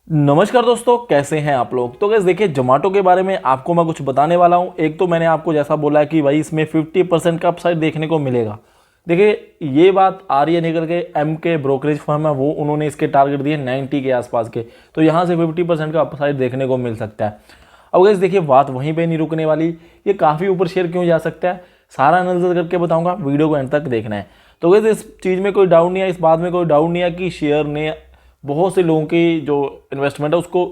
नमस्कार दोस्तों, कैसे हैं आप लोग। तो गैस देखिए, जोमेटो के बारे में आपको मैं कुछ बताने वाला हूं। एक तो मैंने आपको जैसा बोला है कि भाई इसमें 50% का अपसाइड देखने को मिलेगा। देखिए, ये बात आ रही है निकल के एम के ब्रोकरेज फर्म है, वो उन्होंने इसके टारगेट दिए 90 के आसपास के। तो यहाँ से 50% का अपसाइड देखने को मिल सकता है। अब गैस देखिए, बात वहीं पर नहीं रुकने वाली। ये काफ़ी ऊपर शेयर क्यों जा सकता है, सारा एनालिसिस करके बताऊंगा। वीडियो को एंड तक देखना है। तो गैस इस चीज़ में कोई डाउट नहीं है, इस बात में कोई डाउट नहीं है कि शेयर ने बहुत से लोगों की जो इन्वेस्टमेंट है उसको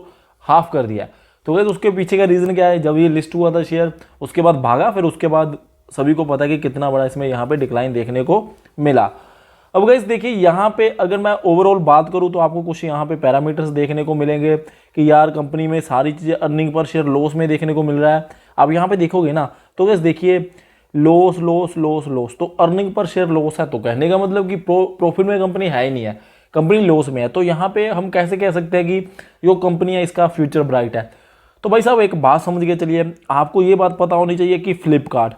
हाफ कर दिया है। तो गैस उसके पीछे का रीज़न क्या है, जब ये लिस्ट हुआ था शेयर, उसके बाद भागा, फिर उसके बाद सभी को पता है कि कितना बड़ा इसमें यहाँ पे डिक्लाइन देखने को मिला। अब गैस देखिए, यहाँ पे अगर मैं ओवरऑल बात करूँ तो आपको कुछ यहाँ पे पैरामीटर्स देखने को मिलेंगे कि यार कंपनी में सारी चीज़ें अर्निंग पर शेयर लॉस में देखने को मिल रहा है। आप यहाँ पे देखोगे ना, तो गैस देखिए लॉस लॉस लॉस लॉस, तो अर्निंग पर शेयर लॉस है, तो कहने का मतलब कि प्रॉफिट में कंपनी है ही नहीं है, कंपनी लॉस में है। तो यहाँ पे हम कैसे कह सकते हैं कि जो कंपनी है इसका फ्यूचर ब्राइट है। तो भाई साहब एक बात समझ के चलिए, आपको ये बात पता होनी चाहिए कि फ्लिपकार्ट,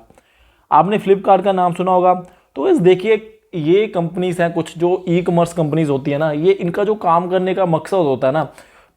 आपने फ्लिपकार्ट का नाम सुना होगा। तो इस देखिए, ये कंपनीज हैं कुछ जो ई कॉमर्स कंपनीज होती है ना, ये इनका जो काम करने का मकसद होता है ना,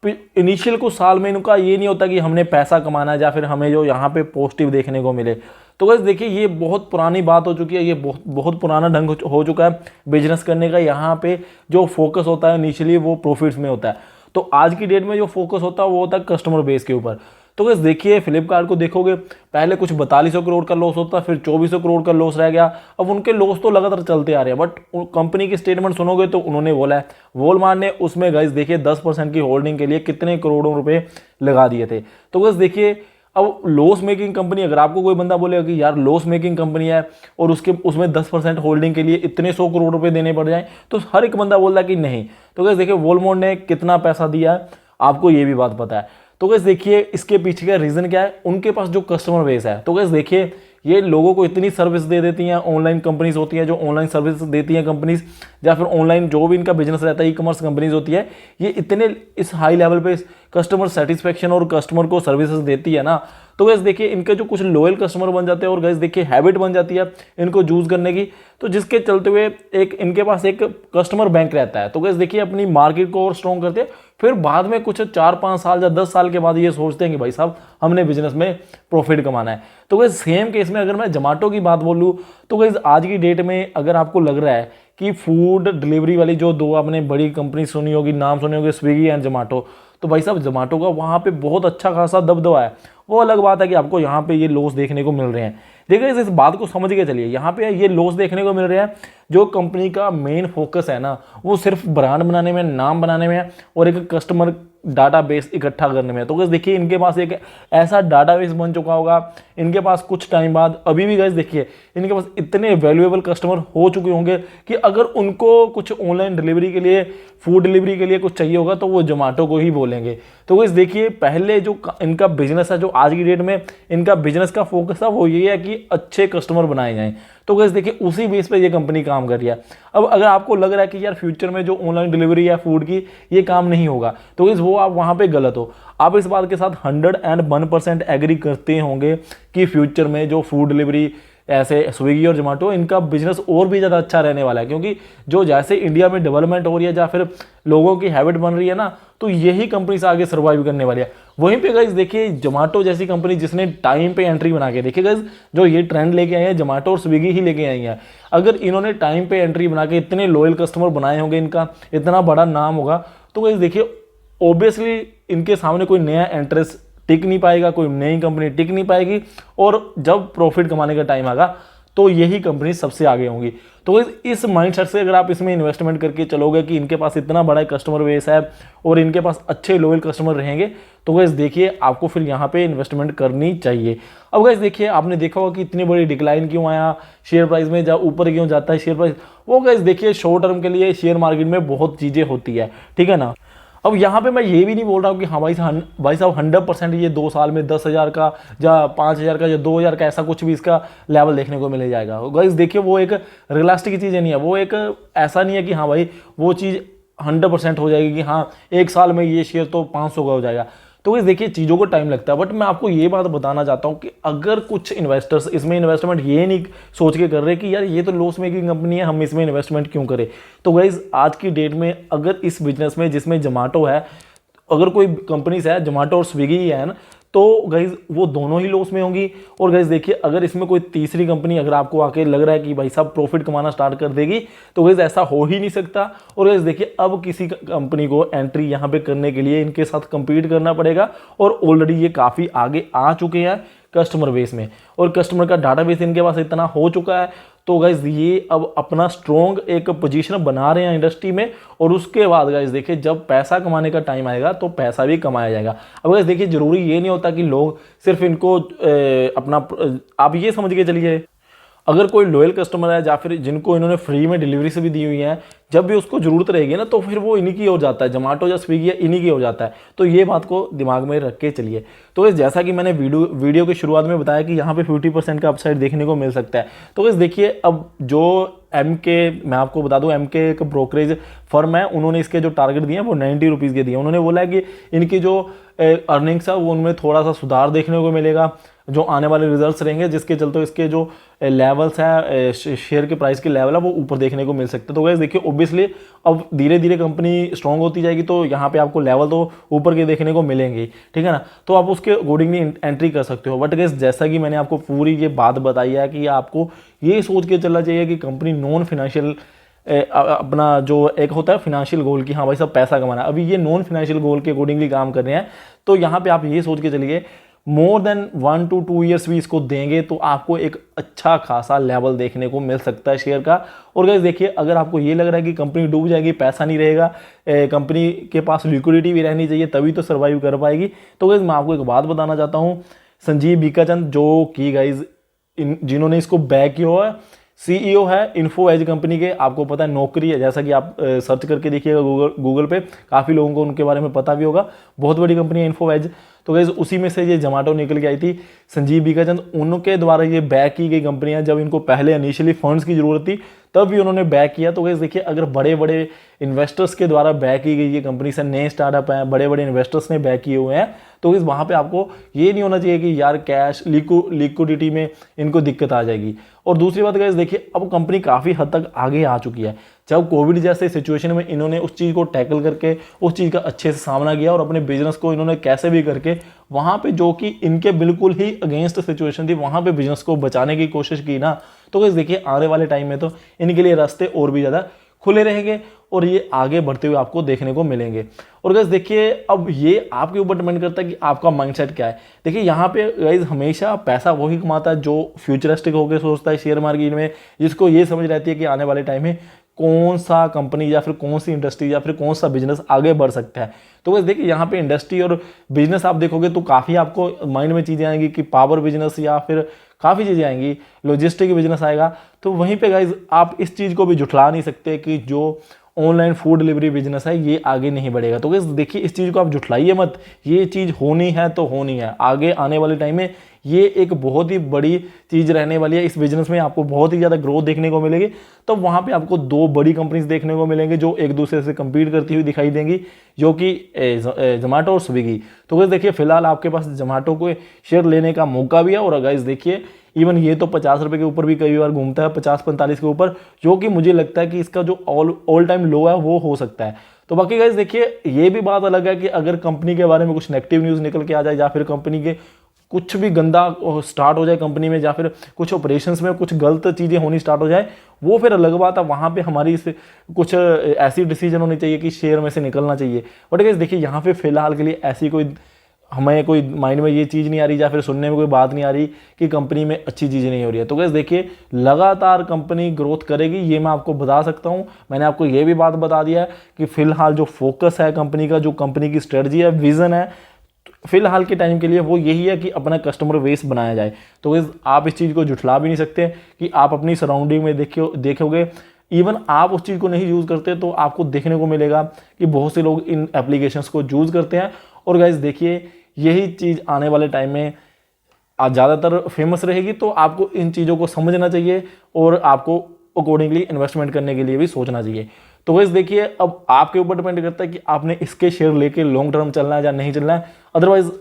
इनिशियल कुछ साल में इनका ये नहीं होता कि हमने पैसा कमाना है या फिर हमें जो यहाँ पे पॉजिटिव देखने को मिले। तो बस देखिए, ये बहुत पुरानी बात हो चुकी है, ये बहुत बहुत पुराना ढंग हो चुका है बिजनेस करने का। यहाँ पे जो फोकस होता है इनिशियली वो प्रॉफिट्स में होता है। तो आज की डेट में जो फोकस होता है वो होता है कस्टमर बेस के ऊपर। तो बस देखिए, फ्लिपकार्ट को देखोगे, पहले कुछ 4200 करोड़ का लॉस होता, फिर 2400 करोड़ का लॉस रह गया। अब उनके लॉस तो लगातार चलते आ रहे हैं, बट कंपनी की स्टेटमेंट सुनोगे तो उन्होंने बोला है, वॉलमार्ट ने उसमें गाइस देखिए 10% की होल्डिंग के लिए कितने करोड़ों रुपए लगा दिए थे। तो बस देखिए, अब लॉस मेकिंग कंपनी, अगर आपको कोई बंदा बोलेगा कि यार लॉस मेकिंग कंपनी है और उसके उसमें 10% होल्डिंग के लिए इतने 100 करोड़ रुपए देने पड़ जाए, तो हर एक बंदा बोलता है कि नहीं। तो गाइस देखिए, वॉलमार्ट ने कितना पैसा दिया है, आपको ये भी बात पता है। तो गाइस देखिए, इसके पीछे का रीजन क्या है, उनके पास जो कस्टमर बेस है। तो गाइस देखिए, ये लोगों को इतनी सर्विस दे देती हैं, ऑनलाइन कंपनीज होती हैं जो ऑनलाइन सर्विस देती हैं कंपनीज, या फिर ऑनलाइन जो भी इनका बिजनेस रहता है, ई कॉमर्स कंपनीज होती है, ये इतने इस हाई लेवल पे कस्टमर सेटिस्फेक्शन और कस्टमर को सर्विसेज देती है ना। तो गैस देखिए, इनके जो कुछ लॉयल कस्टमर बन जाते हैं और गैस देखिए हैबिट बन जाती है इनको यूज करने की। तो जिसके चलते हुए एक इनके पास एक कस्टमर बैंक रहता है। तो गैस देखिए, अपनी मार्केट को और स्ट्रॉन्ग करते हैं, फिर बाद में कुछ 4-5 साल या 10 साल के बाद ये सोचते हैं कि भाई साहब हमने बिजनेस में प्रॉफिट कमाना है। तो गैस सेम केस में अगर मैं जोमेटो की बात बोलूँ, तो गैस आज की डेट में अगर आपको लग रहा है कि फूड डिलीवरी वाली जो दो आपने बड़ी कंपनी सुनी होगी, नाम सुने होंगे, स्विगी एंड जोमेटो, तो भाई साहब जोमेटो का वहाँ पे बहुत अच्छा खासा दबदबा है। वो अलग बात है कि आपको यहाँ पे ये लॉस देखने को मिल रहे हैं। देखिए, इस बात को समझ के चलिए, यहाँ पे ये लॉस देखने को मिल रहे हैं, जो कंपनी का मेन फोकस है ना, वो सिर्फ ब्रांड बनाने में, नाम बनाने में और एक कस्टमर डाटाबेस इकट्ठा करने में। तो गैस देखिए, इनके पास एक ऐसा डाटाबेस बन चुका होगा इनके पास कुछ टाइम बाद, अभी भी गैस देखिए इनके पास इतने वैल्यूएबल कस्टमर हो चुके होंगे कि अगर उनको कुछ ऑनलाइन डिलीवरी के लिए, फूड डिलीवरी के लिए कुछ चाहिए होगा तो वो जोमेटो को ही बोलेंगे। तो गैस देखिए, पहले जो इनका बिजनेस है, जो आज की डेट में इनका बिजनेस का फोकस है, वो ये है कि अच्छे कस्टमर बनाए जाएं। तो गैस देखिए, उसी बेस पे ये कंपनी काम कर रही है। अब अगर आपको लग रहा है कि यार फ्यूचर में जो ऑनलाइन डिलीवरी है फूड की, ये काम नहीं होगा, तो गैस वो आप वहाँ पे गलत हो। आप इस बात के साथ 101% एग्री करते होंगे कि फ्यूचर में जो फूड डिलीवरी ऐसे स्विगी और जोमेटो, इनका बिजनेस और भी ज़्यादा अच्छा रहने वाला है, क्योंकि जो जैसे इंडिया में डेवलपमेंट हो रही है या फिर लोगों की हैबिट बन रही है ना, तो यही कंपनी से आगे सर्वाइव करने वाली है। वहीं पे गाइस देखिए, जोमेटो जैसी कंपनी जिसने टाइम पे एंट्री बना के, देखिए गाइस जो ये ट्रेंड लेके आए हैं जोमेटो और स्विगी ही लेके आई हैं। अगर इन्होंने टाइम पे एंट्री बना के इतने लॉयल कस्टमर बनाए होंगे, इनका इतना बड़ा नाम होगा, तो गाइस देखिए ऑब्वियसली इनके सामने कोई नया एंट्रेंस टिक नहीं पाएगा, कोई नई कंपनी टिक नहीं पाएगी, और जब प्रॉफिट कमाने का टाइम आएगा तो यही कंपनी सबसे आगे होंगी। तो इस माइंडसेट से अगर आप इसमें इन्वेस्टमेंट करके चलोगे कि इनके पास इतना बड़ा कस्टमर बेस है और इनके पास अच्छे लॉयल कस्टमर रहेंगे, तो गैस देखिए आपको फिर यहाँ पे इन्वेस्टमेंट करनी चाहिए। अब गैस देखिए, आपने देखा होगा कि इतनी बड़ी डिक्लाइन क्यों आया शेयर प्राइस में, जब ऊपर क्यों जाता है शेयर प्राइस, वो गैस देखिए शॉर्ट टर्म के लिए शेयर मार्केट में बहुत चीज़ें होती है, ठीक है ना। अब यहाँ पे मैं ये भी नहीं बोल रहा हूँ कि हाँ भाई साहब 100% ये 2 साल में 10,000 का या 5,000 का या 2,000 का ऐसा कुछ भी इसका लेवल देखने को मिल जाएगा। गाइस देखिए, वो एक रियलिस्टिक चीज़ नहीं है, वो एक ऐसा नहीं है कि हाँ भाई वो चीज़ 100% हो जाएगी कि हाँ एक साल में ये शेयर तो 500 का हो जाएगा। तो इस देखिए, चीज़ों को टाइम लगता है, बट मैं आपको ये बात बताना चाहता हूँ कि अगर कुछ इन्वेस्टर्स इसमें इन्वेस्टमेंट ये नहीं सोच के कर रहे कि यार ये तो लॉस मेकिंग कंपनी है, हम इसमें इन्वेस्टमेंट क्यों करें। तो गाइज आज की डेट में अगर इस बिजनेस में जिसमें जोमेटो है, अगर कोई कंपनीज है जोमेटो और स्विगी ही है ना, तो गाइज वो दोनों ही लॉस में होंगी। और गाइज देखिए अगर इसमें कोई तीसरी कंपनी अगर आपको आके लग रहा है कि भाई साहब प्रॉफिट कमाना स्टार्ट कर देगी, तो गाइज ऐसा हो ही नहीं सकता। और गाइज देखिए अब किसी कंपनी को एंट्री यहाँ पे करने के लिए इनके साथ कंपीट करना पड़ेगा, और ऑलरेडी ये काफ़ी आगे आ चुके हैं कस्टमर बेस में, और कस्टमर का डाटाबेस इनके पास इतना हो चुका है। तो गाइज ये अब अपना स्ट्रॉन्ग एक पोजीशन बना रहे हैं इंडस्ट्री में, और उसके बाद गाइज देखिए जब पैसा कमाने का टाइम आएगा तो पैसा भी कमाया जाएगा। अब गाइज देखिए जरूरी ये नहीं होता कि लोग सिर्फ इनको अपना, आप ये समझ के चलिए अगर कोई लॉयल कस्टमर है या फिर जिनको इन्होंने फ्री में डिलीवरी से भी दी हुई है, जब भी उसको जरूरत रहेगी ना तो फिर वो इन्हीं की हो जाता है, जोमेटो या स्विगी इन्हीं की हो जाता है। तो ये बात को दिमाग में रख के चलिए। तो इस जैसा कि मैंने वीडियो की शुरुआत में बताया कि यहाँ पे 50% का अपसाइड देखने को मिल सकता है। तो इस देखिए अब जो मैं आपको बता दूं MK एक ब्रोकरेज फर्म है, उन्होंने इसके जो टारगेट दिए हैं वो 90 रुपीज़ के दिए। उन्होंने बोला है कि इनकी जो अर्निंग्स है वो उनमें थोड़ा सा सुधार देखने को मिलेगा जो आने वाले रिजल्ट्स रहेंगे, जिसके चलते इसके जो लेवल्स है शेयर के प्राइस के लेवल है वो ऊपर देखने को मिल सकते हैं। तो गाइस देखिए ऑब्वियसली अब धीरे धीरे कंपनी स्ट्रांग होती जाएगी तो यहाँ पे आपको लेवल तो ऊपर के देखने को मिलेंगे, ठीक है ना। तो आप उसके अकॉर्डिंगली एंट्री कर सकते हो। बट गाइस जैसा कि मैंने आपको पूरी ये बात बताई है कि आपको ये सोच के चलना चाहिए कि कंपनी नॉन फाइनेंशियल अपना जो एक होता है फाइनेंशियल गोल कि हाँ भाई सब पैसा कमाना, अभी ये नॉन फाइनेंशियल गोल के अकॉर्डिंगली काम कर रहे हैं। तो यहाँ पे आप ये सोच के चलिए मोर देन 1 to 2 ईयर्स भी इसको देंगे तो आपको एक अच्छा खासा लेवल देखने को मिल सकता है शेयर का। और गाइस देखिए अगर आपको ये लग रहा है कि कंपनी डूब जाएगी, पैसा नहीं रहेगा, कंपनी के पास लिक्विडिटी भी रहनी चाहिए तभी तो सर्वाइव कर पाएगी, तो गाइस मैं आपको एक बात बताना चाहता हूँ। संजीव बीकाचंद जो कि गाइस जिन्होंने इसको बैक किया हुआ है, CEO है इन्फो एज कंपनी के, आपको पता है नौकरी है, जैसा कि आप सर्च करके देखिएगा गूगल पे, काफ़ी लोगों को उनके बारे में पता भी होगा, बहुत बड़ी कंपनी है इन्फो एज। तो गाइस उसी में से ये जोमेटो निकल के आई थी, संजीव बीकाचंद उनके द्वारा ये बैक की गई कंपनी है। जब इनको पहले इनिशियली फंड्स की जरूरत थी तब भी उन्होंने बैक किया। तो गाइस देखिए अगर बड़े बड़े इन्वेस्टर्स के द्वारा बैक की गई ये कंपनी से, नए स्टार्टअप हैं, बड़े बड़े इन्वेस्टर्स ने बैक किए हुए हैं, तो इस वहाँ पे आपको ये नहीं होना चाहिए कि यार कैश लिक्विडिटी में इनको दिक्कत आ जाएगी। और दूसरी बात गाइस देखिए अब कंपनी काफ़ी हद तक आगे आ चुकी है। जब कोविड जैसे सिचुएशन में इन्होंने उस चीज़ को टैकल करके उस चीज़ का अच्छे से सामना किया और अपने बिजनेस को इन्होंने कैसे भी करके वहाँ पे जो कि इनके बिल्कुल ही अगेंस्ट सिचुएशन थी वहाँ पे बिजनेस को बचाने की कोशिश की ना, तो गाइस देखिए आने वाले टाइम में तो इनके लिए रास्ते और भी ज़्यादा खुले रहेंगे और ये आगे बढ़ते हुए आपको देखने को मिलेंगे। और गाइस देखिए अब ये आपके ऊपर डिपेंड करता है कि आपका माइंडसेट क्या है। देखिए यहाँ पे गाइस हमेशा पैसा वही कमाता है जो फ्यूचरिस्टिक होकर सोचता है शेयर मार्केट में, जिसको ये समझ रहती है कि आने वाले टाइम में कौन सा कंपनी या फिर कौन सी इंडस्ट्री या फिर कौन सा बिजनेस आगे बढ़ सकता है। तो गाइस देखिए यहाँ पे इंडस्ट्री और बिजनेस आप देखोगे तो काफ़ी आपको माइंड में चीज़ें आएंगी कि पावर बिजनेस या फिर काफ़ी चीज़ें आएंगी, लॉजिस्टिक बिजनेस आएगा। तो वहीं पे गाइस आप इस चीज़ को भी झुठला नहीं सकते कि जो ऑनलाइन फूड डिलीवरी बिजनेस है ये आगे नहीं बढ़ेगा। तो गाइस देखिए इस चीज़ को आप झुठलाइए मत, ये चीज़ होनी है तो होनी है। आगे आने वाले टाइम में ये एक बहुत ही बड़ी चीज़ रहने वाली है। इस बिजनेस में आपको बहुत ही ज़्यादा ग्रोथ देखने को मिलेगी। तो वहाँ पे आपको दो बड़ी कंपनीज देखने को मिलेंगे जो एक दूसरे से compete करती हुई दिखाई देंगी, जो कि जोमेटो और स्विगी। तो गाइस देखिए फिलहाल आपके पास जोमेटो को शेयर लेने का मौका भी है। और गाइस देखिए इवन ये तो 50 रुपये के ऊपर भी कई बार घूमता है, 50-45 के ऊपर, जो कि मुझे लगता है कि इसका जो ऑल टाइम लो है वो हो सकता है। तो बाकी गाइस देखिए ये भी बात अलग है कि अगर कंपनी के बारे में कुछ नेगेटिव न्यूज़ निकल के आ जाए या फिर कंपनी के कुछ भी गंदा स्टार्ट हो जाए कंपनी में, या फिर कुछ ऑपरेशंस में कुछ गलत चीज़ें होनी स्टार्ट हो जाए, वो फिर अलग बात है। वहाँ पे हमारी कुछ ऐसी डिसीजन होनी चाहिए कि शेयर में से निकलना चाहिए। बट गाइस देखिए यहाँ पे फिलहाल के लिए ऐसी हमें कोई माइंड में ये चीज़ नहीं आ रही या फिर सुनने में कोई बात नहीं आ रही कि कंपनी में अच्छी चीज़ें नहीं हो रही है। तो गाइस देखिए लगातार कंपनी ग्रोथ करेगी, ये मैं आपको बता सकता हूँ। मैंने आपको ये भी बात बता दिया है कि फिलहाल जो फोकस है कंपनी का, जो कंपनी की स्ट्रेटजी है, विजन है, फिलहाल के टाइम के लिए वो यही है कि अपना कस्टमर बेस बनाया जाए। तो गाइस आप इस चीज़ को झुठला भी नहीं सकते कि आप अपनी सराउंडिंग में देखोगे, इवन आप उस चीज़ को नहीं यूज़ करते तो आपको देखने को मिलेगा कि बहुत से लोग इन एप्लीकेशंस को यूज़ करते हैं। और गाइस देखिए यही चीज़ आने वाले टाइम में ज़्यादातर फेमस रहेगी। तो आपको इन चीज़ों को समझना चाहिए और आपको अकॉर्डिंगली इन्वेस्टमेंट करने के लिए भी सोचना चाहिए। तो गाइस देखिए अब आपके ऊपर डिपेंड करता है कि आपने इसके शेयर लेके लॉन्ग टर्म चलना है या नहीं चलना है। अदरवाइज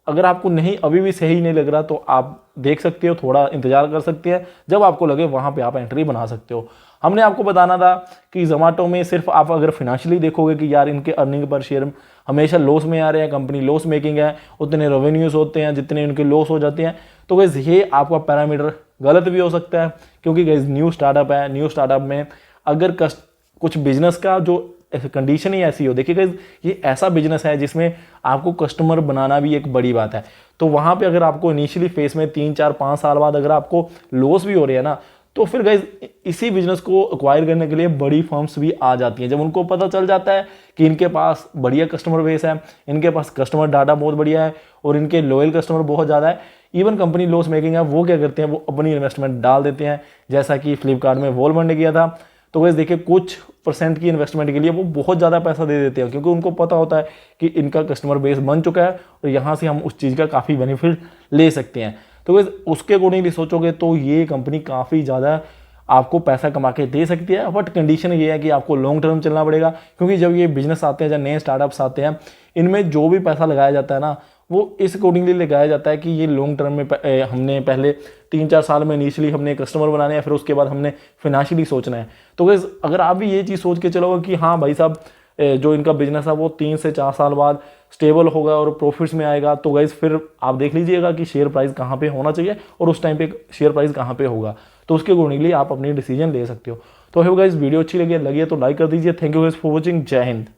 अगर आपको नहीं अभी भी सही नहीं लग रहा तो आप देख सकते हो, थोड़ा इंतजार कर सकते हैं, जब आपको लगे वहाँ पे आप एंट्री बना सकते हो। हमने आपको बताना था कि जोमेटो में सिर्फ आप अगर फिनेंशियली देखोगे कि यार इनके अर्निंग पर शेयर हमेशा लॉस में आ रहे हैं, कंपनी लॉस मेकिंग है, उतने रेवेन्यूज होते हैं जितने उनके लॉस हो जाते हैं, तो गाइस ये आपका पैरामीटर गलत भी हो सकता है, क्योंकि गाइस न्यू स्टार्टअप है, न्यू स्टार्टअप में अगर कुछ बिजनेस का जो कंडीशन ही ऐसी हो, देखिए गाइस ये ऐसा बिजनेस है जिसमें आपको कस्टमर बनाना भी एक बड़ी बात है। तो वहाँ पे अगर आपको इनिशियली फेस में 3 4 5 साल बाद अगर आपको लॉस भी हो रही है ना, तो फिर गाइस इसी बिजनेस को एक्वायर करने के लिए बड़ी फर्म्स भी आ जाती हैं। जब उनको पता चल जाता है कि इनके पास बढ़िया कस्टमर बेस है, इनके पास कस्टमर डाटा बहुत बढ़िया है और इनके लॉयल कस्टमर बहुत ज़्यादा है, इवन कंपनी लॉस मेकिंग है, वो क्या करते हैं, वो अपनी इन्वेस्टमेंट डाल देते हैं, जैसा कि फ्लिपकार्ट में वॉलमार्ट ने किया था। तो गाइस देखिए कुछ % की इन्वेस्टमेंट के लिए वो बहुत ज़्यादा पैसा दे देते हैं, क्योंकि उनको पता होता है कि इनका कस्टमर बेस बन चुका है और यहाँ से हम उस चीज़ का काफ़ी बेनिफिट ले सकते हैं। तो गाइस उसके अकॉर्डिंगली सोचोगे तो ये कंपनी काफ़ी ज़्यादा आपको पैसा कमा के दे सकती है, बट कंडीशन ये है कि आपको लॉन्ग टर्म चलना पड़ेगा, क्योंकि जब ये बिजनेस आते हैं, जब नए स्टार्टअप्स आते हैं, इनमें जो भी पैसा लगाया जाता है ना, वो इस अकॉर्डिंगली लगाया जाता है कि ये लॉन्ग टर्म में हमने पहले 3 4 साल में इनिशियली हमने कस्टमर बनाने हैं, फिर उसके बाद हमने फिनेंशियली सोचना है। तो गाइस अगर आप भी ये चीज़ सोच के चलोगे कि हाँ भाई साहब जो इनका बिजनेस है वो 3 से 4 साल बाद स्टेबल होगा और प्रॉफिट्स में आएगा, तो गाइस फिर आप देख लीजिएगा कि शेयर प्राइस कहाँ पे होना चाहिए और उस टाइम पे शेयर प्राइस कहाँ पे होगा, तो उसके अकॉर्डिंगली आप अपनी डिसीजन ले सकते हो। तो गाइस वीडियो अच्छी लगी है तो लाइक कर दीजिए। Thank you guys for watching. जय हिंद।